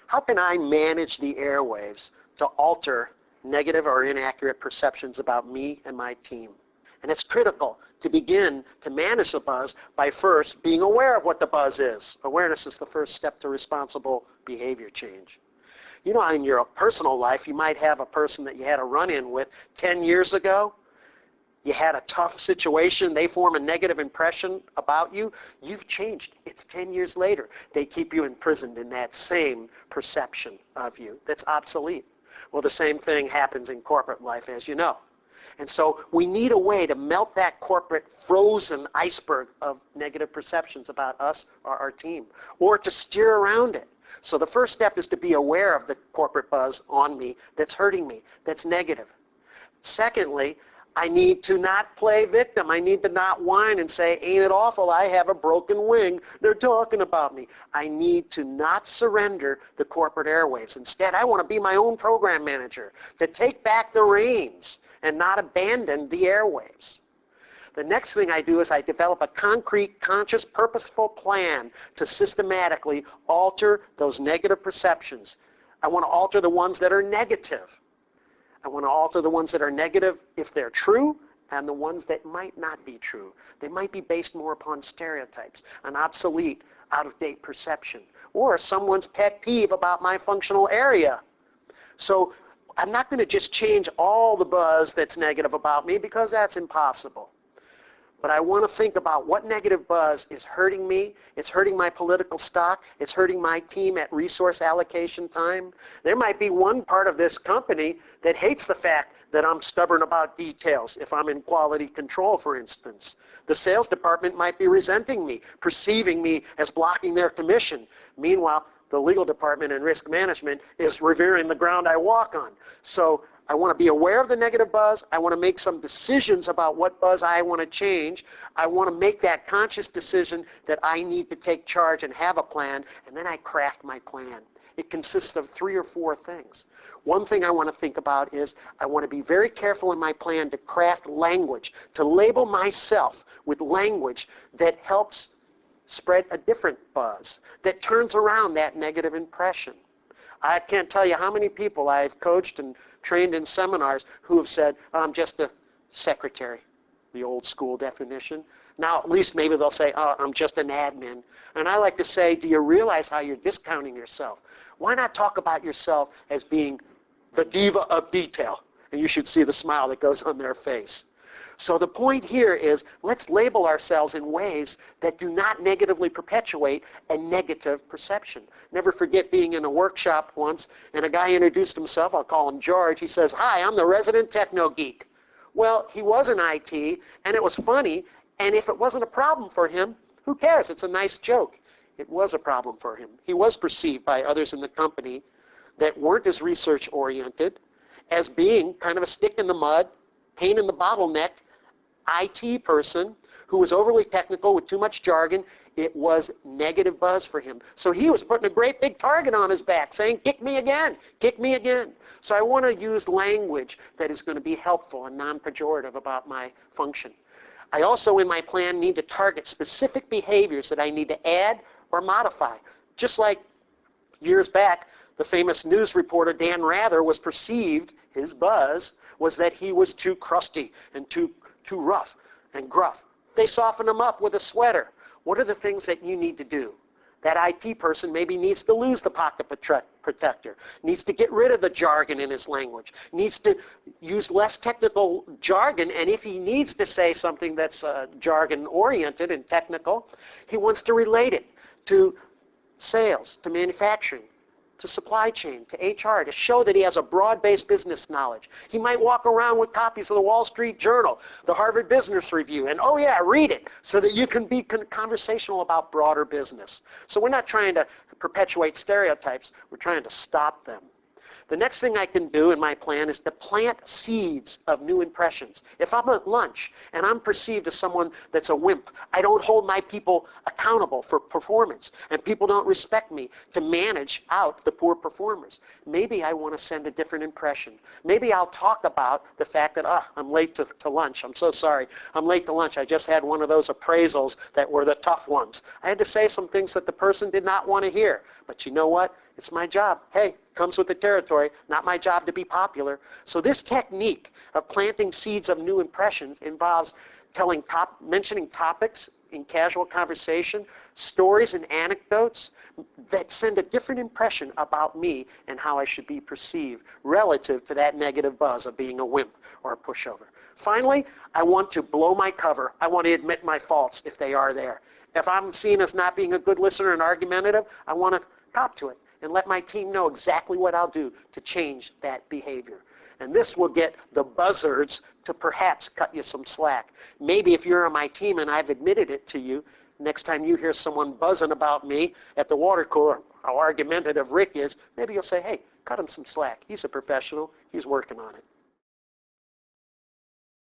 How can I manage the airwaves to alter negative or inaccurate perceptions about me and my team? And it's critical to begin to manage the buzz by first being aware of what the buzz is. Awareness is the first step to responsible behavior change. You know, in your personal life, you might have a person that you had a run-in with 10 years ago. You had a tough situation. They form a negative impression about you. You've changed. It's 10 years later. They keep you imprisoned in that same perception of you that's obsolete. Well, the same thing happens in corporate life, as you know. And so we need a way to melt that corporate frozen iceberg of negative perceptions about us or our team, or to steer around it. So the first step is to be aware of the corporate buzz on me that's hurting me, that's negative. Secondly, I need to not play victim. I need to not whine and say, ain't it awful, I have a broken wing, they're talking about me. I need to not surrender the corporate airwaves. Instead, I want to be my own program manager, to take back the reins and not abandon the airwaves. The next thing I do is I develop a concrete, conscious, purposeful plan to systematically alter those negative perceptions. I want to alter the ones that are negative. I want to alter the ones that are negative if they're true, and the ones that might not be true. They might be based more upon stereotypes, an obsolete, out-of-date perception, or someone's pet peeve about my functional area. So I'm not going to just change all the buzz that's negative about me, because that's impossible. But I want to think about what negative buzz is hurting me. It's hurting my political stock. It's hurting my team at resource allocation time. There might be one part of this company that hates the fact that I'm stubborn about details, if I'm in quality control, for instance. The sales department might be resenting me, perceiving me as blocking their commission. Meanwhile, the legal department and risk management is revering the ground I walk on. So I want to be aware of the negative buzz. I want to make some decisions about what buzz I want to change. I want to make that conscious decision that I need to take charge and have a plan, and then I craft my plan. It consists of 3 or 4 things. One thing I want to think about is I want to be very careful in my plan to craft language, to label myself with language that helps spread a different buzz, that turns around that negative impression. I can't tell you how many people I've coached and trained in seminars who have said, oh, I'm just a secretary, the old school definition. Now at least maybe they'll say, oh, I'm just an admin. And I like to say, do you realize how you're discounting yourself? Why not talk about yourself as being the diva of detail? And you should see the smile that goes on their face. So the point here is, let's label ourselves in ways that do not negatively perpetuate a negative perception. Never forget being in a workshop once, and a guy introduced himself. I'll call him George. He says, hi, I'm the resident techno geek. Well, he was in IT, and it was funny, and if it wasn't a problem for him, who cares? It's a nice joke. It was a problem for him. He was perceived by others in the company that weren't as research-oriented as being kind of a stick in the mud, pain in the bottleneck, IT person who was overly technical with too much jargon. It was negative buzz for him. So he was putting a great big target on his back saying, kick me again, kick me again. So I want to use language that is going to be helpful and non-pejorative about my function. I also, in my plan, need to target specific behaviors that I need to add or modify. Just like years back, the famous news reporter Dan Rather was perceived, his buzz was that he was too crusty and too rough and gruff. They softened him up with a sweater. What are the things that you need to do? That IT person maybe needs to lose the pocket protector, needs to get rid of the jargon in his language, needs to use less technical jargon, and if he needs to say something that's jargon-oriented and technical, he wants to relate it to sales, to manufacturing, to supply chain, to HR, to show that he has a broad-based business knowledge. He might walk around with copies of the Wall Street Journal, the Harvard Business Review, and oh yeah, read it, so that you can be conversational about broader business. So we're not trying to perpetuate stereotypes, we're trying to stop them. The next thing I can do in my plan is to plant seeds of new impressions. If I'm at lunch and I'm perceived as someone that's a wimp, I don't hold my people accountable for performance, and people don't respect me to manage out the poor performers. Maybe I want to send a different impression. Maybe I'll talk about the fact that, I'm late to lunch. I'm so sorry. I'm late to lunch. I just had one of those appraisals that were the tough ones. I had to say some things that the person did not want to hear. But you know what? It's my job. Hey, comes with the territory. Not my job to be popular. So this technique of planting seeds of new impressions involves mentioning topics in casual conversation, stories and anecdotes that send a different impression about me and how I should be perceived relative to that negative buzz of being a wimp or a pushover. Finally, I want to blow my cover. I want to admit my faults if they are there. If I'm seen as not being a good listener and argumentative, I want to cop to it and let my team know exactly what I'll do to change that behavior. And this will get the buzzards to perhaps cut you some slack. Maybe if you're on my team and I've admitted it to you, next time you hear someone buzzing about me at the water cooler, how argumentative Rick is, maybe you'll say, hey, cut him some slack. He's a professional. He's working on it.